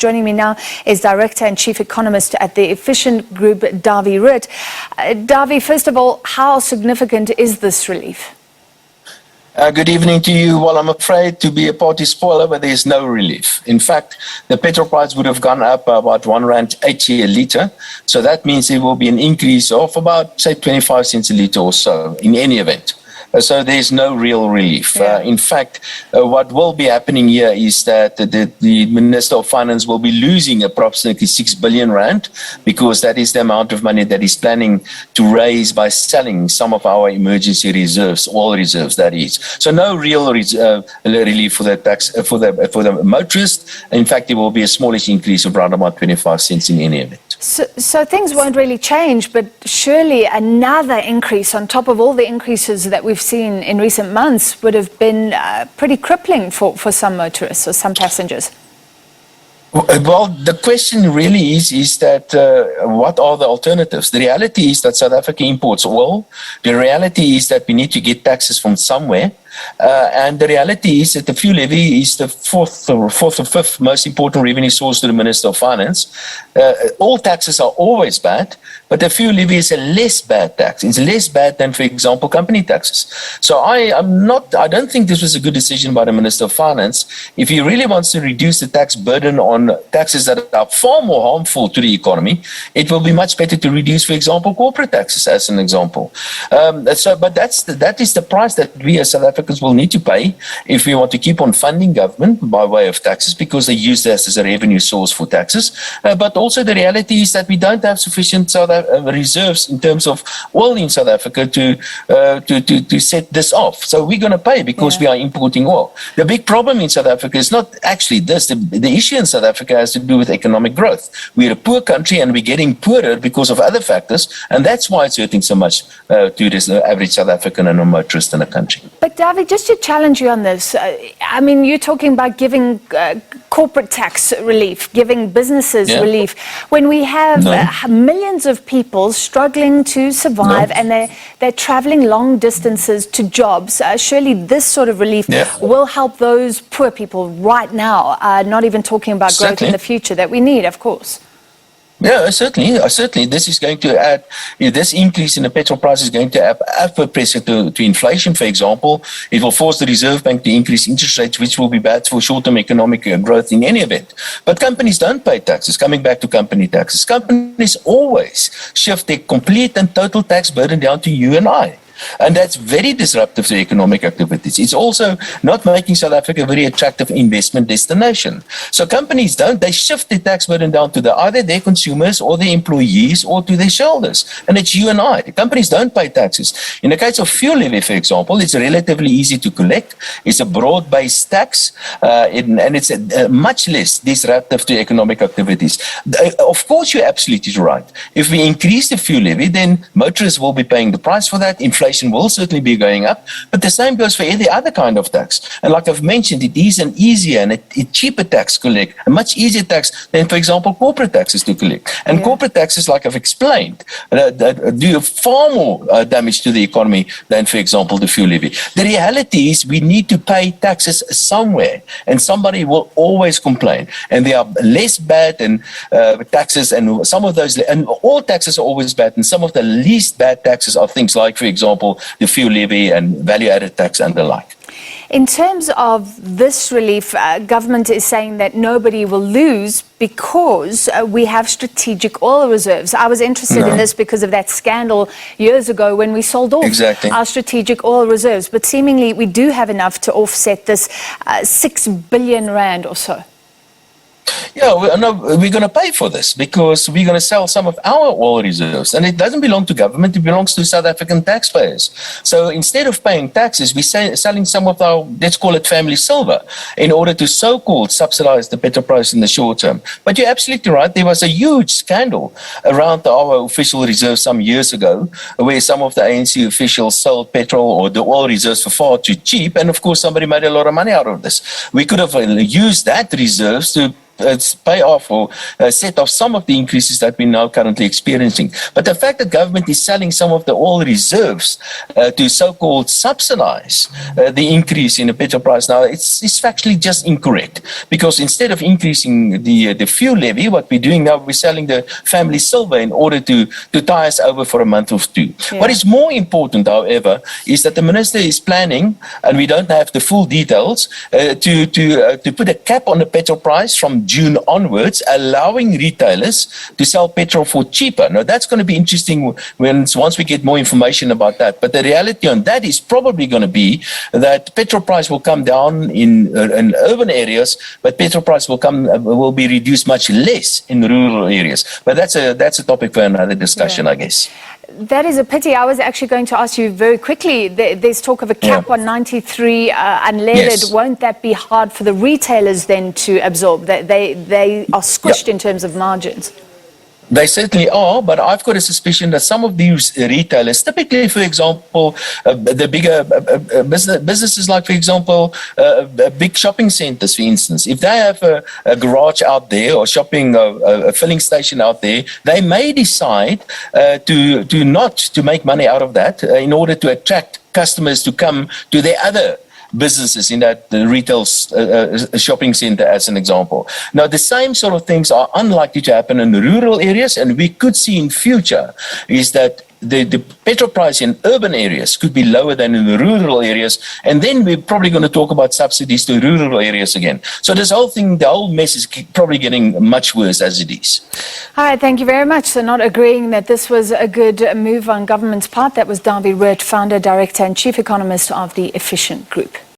Joining me now is Director and Chief Economist at the Efficient Group, Dawie Roodt. Dawie, first of all, how significant is this relief? Good evening to you. Well, I'm afraid to be a party spoiler, but there's no relief. In fact, the petrol price would have gone up by about R1.80 a litre. So that means there will be an increase of about, say, 25 cents a litre or so in any event. So there's no real relief. In fact, what will be happening here is that the Minister of Finance will be losing approximately 6 billion rand, because that is the amount of money that he's planning to raise by selling some of our emergency reserves, oil reserves, that is. So no real relief for the tax for the motorist. In fact, there will be a smallish increase of around about 25 cents in any event. So things won't really change, but surely another increase on top of all the increases that we've seen in recent months would have been pretty crippling for some motorists or some passengers. Well, the question really is that what are the alternatives? The reality is that South Africa imports oil. The reality is that we need to get taxes from somewhere. And the reality is that the fuel levy is the fourth or fifth most important revenue source to the Minister of Finance. All taxes are always bad, but the fuel levy is a less bad tax. It's less bad than, for example, company taxes. So I don't think this was a good decision by the Minister of Finance. If he really wants to reduce the tax burden on taxes that are far more harmful to the economy, it will be much better to reduce, for example, corporate taxes, as an example. But that is the price that we as South Africans will need to pay if we want to keep on funding government by way of taxes, because they use this as a revenue source for taxes. But also the reality is that we don't have sufficient reserves in terms of oil in South Africa to set this off. So we're going to pay because we are importing oil. The big problem in South Africa is not actually this. The issue in South Africa has to do with economic growth. We're a poor country and we're getting poorer because of other factors, and that's why it's hurting so much to the average South African and a motorist in the country. But Dawie, just to challenge you on this, I mean, you're talking about giving corporate tax relief, giving businesses relief, when we have millions of people struggling to survive and they're traveling long distances to jobs. Surely this sort of relief will help those poor people right now, not even talking about growth in the future that we need, of course. Yeah, certainly. This is going to add, this increase in the petrol price is going to add upward pressure to inflation, for example. It will force the Reserve Bank to increase interest rates, which will be bad for short-term economic growth in any event. But companies don't pay taxes. Coming back to company taxes, companies always shift their complete and total tax burden down to you and I. And that's very disruptive to economic activities. It's also not making South Africa a very attractive investment destination. So companies they shift their tax burden down to either their consumers or their employees or to their shareholders. And it's you and I. The companies don't pay taxes. In the case of fuel levy, for example, it's relatively easy to collect. It's a broad-based tax, and it's much less disruptive to economic activities. Of course, you're absolutely right. If we increase the fuel levy, then motorists will be paying the price for that. Inflation will certainly be going up, but the same goes for any other kind of tax. And like I've mentioned, it is an easier and a cheaper tax to collect, a much easier tax than, for example, corporate taxes to collect. And corporate taxes, like I've explained, do far more damage to the economy than, for example, the fuel levy. The reality is we need to pay taxes somewhere, and somebody will always complain. And there are less bad than taxes, and some of those, and all taxes are always bad, and some of the least bad taxes are things like, for example, the fuel levy and value-added tax and the like. In terms of this relief, government is saying that nobody will lose because we have strategic oil reserves. I was interested in this because of that scandal years ago when we sold off our strategic oil reserves. But seemingly we do have enough to offset this 6 billion rand or so. Yeah, we're going to pay for this because we're going to sell some of our oil reserves, and it doesn't belong to government, it belongs to South African taxpayers. So instead of paying taxes, we're selling some of our, let's call it family silver, in order to so-called subsidize the petrol price in the short term. But you're absolutely right, there was a huge scandal around our official reserves some years ago, where some of the ANC officials sold petrol or the oil reserves for far too cheap, and of course somebody made a lot of money out of this. We could have used that reserves to pay off or set off some of the increases that we're now currently experiencing. But the fact that government is selling some of the oil reserves to so-called subsidize the increase in the petrol price now, it's factually just incorrect. Because instead of increasing the fuel levy, what we're doing now, we're selling the family silver in order to tie us over for a month or two. Yeah. What is more important, however, is that the minister is planning, and we don't have the full details, to put a cap on the petrol price from June onwards, allowing retailers to sell petrol for cheaper. Now, that's going to be interesting once we get more information about that. But the reality on that is probably going to be that petrol price will come down in urban areas, but petrol price will be reduced much less in rural areas. But that's a topic for another discussion, I guess. That is a pity. I was actually going to ask you very quickly, there's talk of a cap on 93 unleaded. Yes. Won't that be hard for the retailers then to absorb? They are squished in terms of margins. They certainly are, but I've got a suspicion that some of these retailers, typically, for example, the bigger businesses like, for example, big shopping centers, for instance, if they have a garage out there or a filling station out there, they may decide to not make money out of that in order to attract customers to come to their other businesses in that retail shopping center, as an example. Now, the same sort of things are unlikely to happen in the rural areas, and we could see in future is that the petrol price in urban areas could be lower than in the rural areas, and then we're probably going to talk about subsidies to rural areas again. So this whole thing, the whole mess is probably getting much worse as it is. All right, thank you very much. So not agreeing that this was a good move on government's part. That was Dawie Roodt, founder, director and chief economist of the Efficient Group.